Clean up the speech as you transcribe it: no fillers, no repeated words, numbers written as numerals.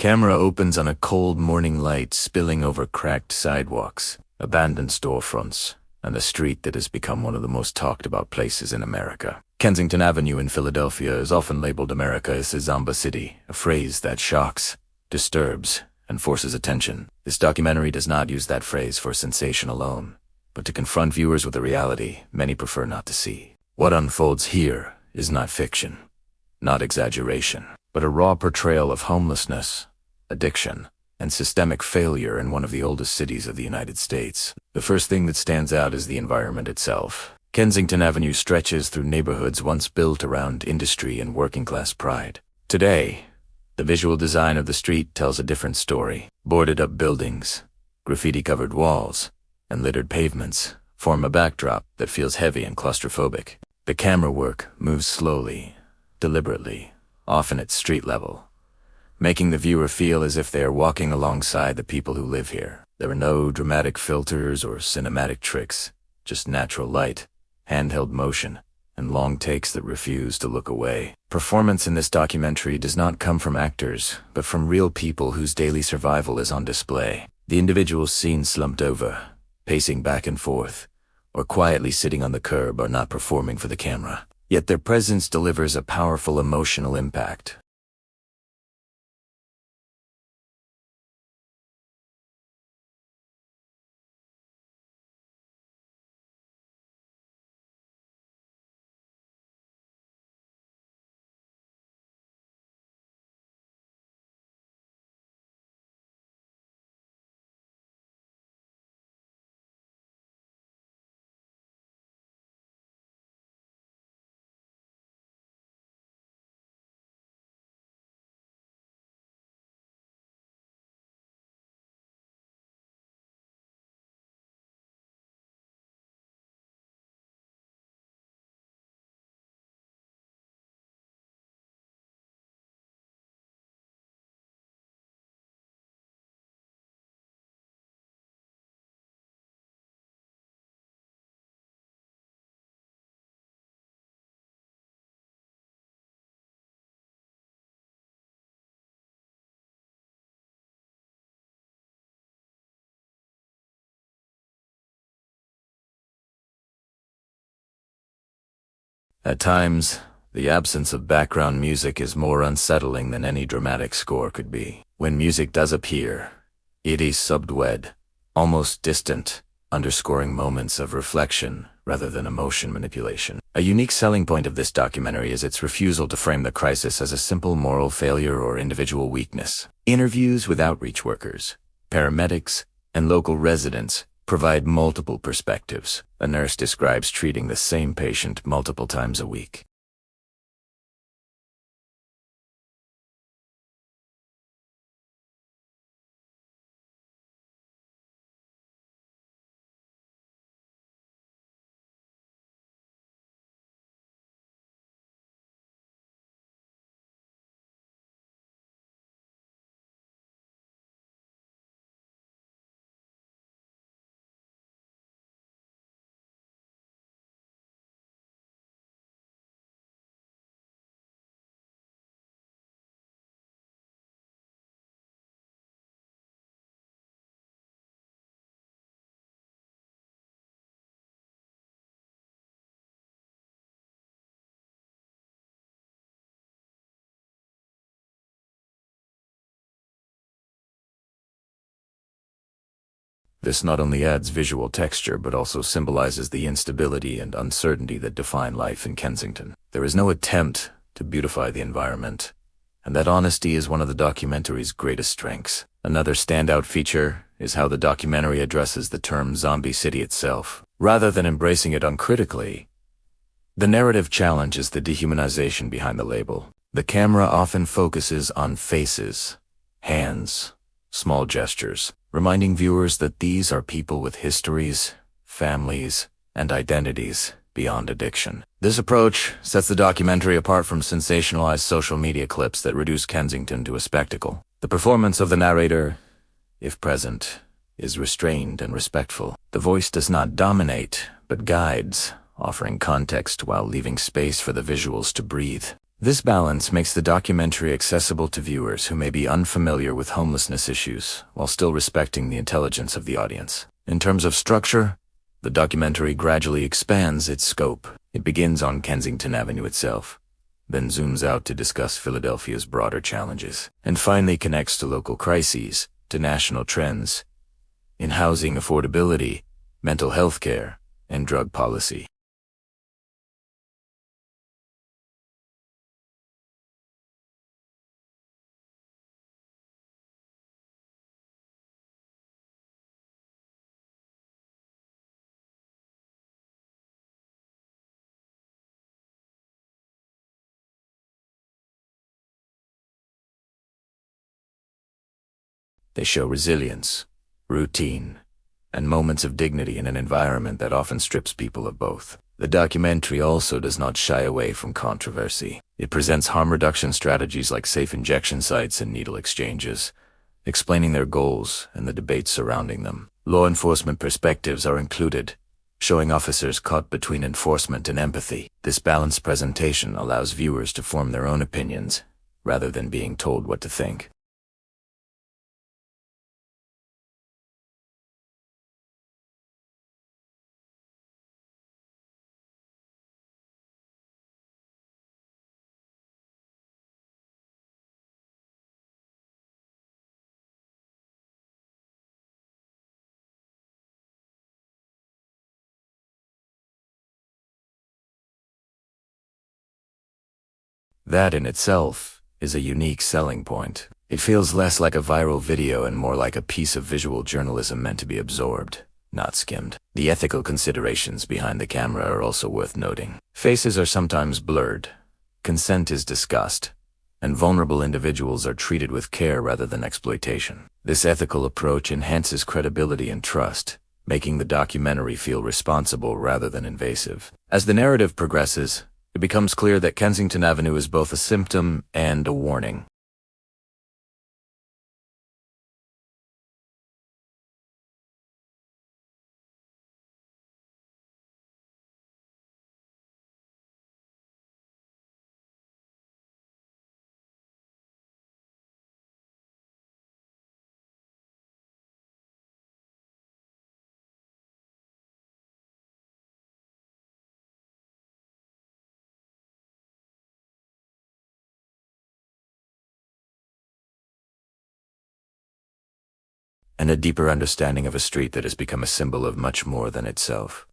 camera opens on a cold morning light spilling over cracked sidewalks, abandoned storefronts, and a street that has become one of the most talked about places in America. Kensington Avenue in Philadelphia is often labeled America's Zombie City, a phrase that shocks, disturbs, and forces attention. This documentary does not use that phrase for sensation alone, but to confront viewers with a reality many prefer not to see. What unfolds here is not fiction, not exaggeration, but a raw portrayal of homelessness, addiction, and systemic failure in one of the oldest cities of the United States. The first thing that stands out is the environment itself. Kensington Avenue stretches through neighborhoods once built around industry and working-class pride. Today, the visual design of the street tells a different story. Boarded-up buildings, graffiti-covered walls, and littered pavements form a backdrop that feels heavy and claustrophobic. The camera work moves slowly, deliberately, often at street level, making the viewer feel as if they are walking alongside the people who live here. There are no dramatic filters or cinematic tricks, just natural light, handheld motion, and long takes that refuse to look away. Performance in this documentary does not come from actors, but from real people whose daily survival is on display. The individuals seen slumped over, pacing back and forth, or quietly sitting on the curb are not performing for the camera. Yet their presence delivers a powerful emotional impact. At times, the absence of background music is more unsettling than any dramatic score could be. When music does appear, it is subdued, almost distant, underscoring moments of reflection rather than emotion manipulation. A unique selling point of this documentary is its refusal to frame the crisis as a simple moral failure or individual weakness. Interviews with outreach workers, paramedics, and local residents provide multiple perspectives. A nurse describes treating the same patient multiple times a week. This not only adds visual texture but also symbolizes the instability and uncertainty that define life in Kensington. There is no attempt to beautify the environment, and that honesty is one of the documentary's greatest strengths. Another standout feature is how the documentary addresses the term zombie city itself. Rather than embracing it uncritically, the narrative challenges the dehumanization behind the label. The camera often focuses on faces, hands, small gestures, reminding viewers that these are people with histories, families, and identities beyond addiction. This approach sets the documentary apart from sensationalized social media clips that reduce Kensington to a spectacle. The performance of the narrator, if present, is restrained and respectful. The voice does not dominate, but guides, offering context while leaving space for the visuals to breathe. This balance makes the documentary accessible to viewers who may be unfamiliar with homelessness issues, while still respecting the intelligence of the audience. In terms of structure, the documentary gradually expands its scope. It begins on Kensington Avenue itself, then zooms out to discuss Philadelphia's broader challenges, and finally connects to local crises, to national trends in housing affordability, mental health care, and drug policy. They show resilience, routine, and moments of dignity in an environment that often strips people of both. The documentary also does not shy away from controversy. It presents harm reduction strategies like safe injection sites and needle exchanges, explaining their goals and the debates surrounding them. Law enforcement perspectives are included, showing officers caught between enforcement and empathy. This balanced presentation allows viewers to form their own opinions, rather than being told what to think. That in itself is a unique selling point. It feels less like a viral video and more like a piece of visual journalism meant to be absorbed, not skimmed. The ethical considerations behind the camera are also worth noting. Faces are sometimes blurred, consent is discussed, and vulnerable individuals are treated with care rather than exploitation. This ethical approach enhances credibility and trust, making the documentary feel responsible rather than invasive. As the narrative progresses, it becomes clear that Kensington Avenue is both a symptom and a warning. And a deeper understanding of a street that has become a symbol of much more than itself.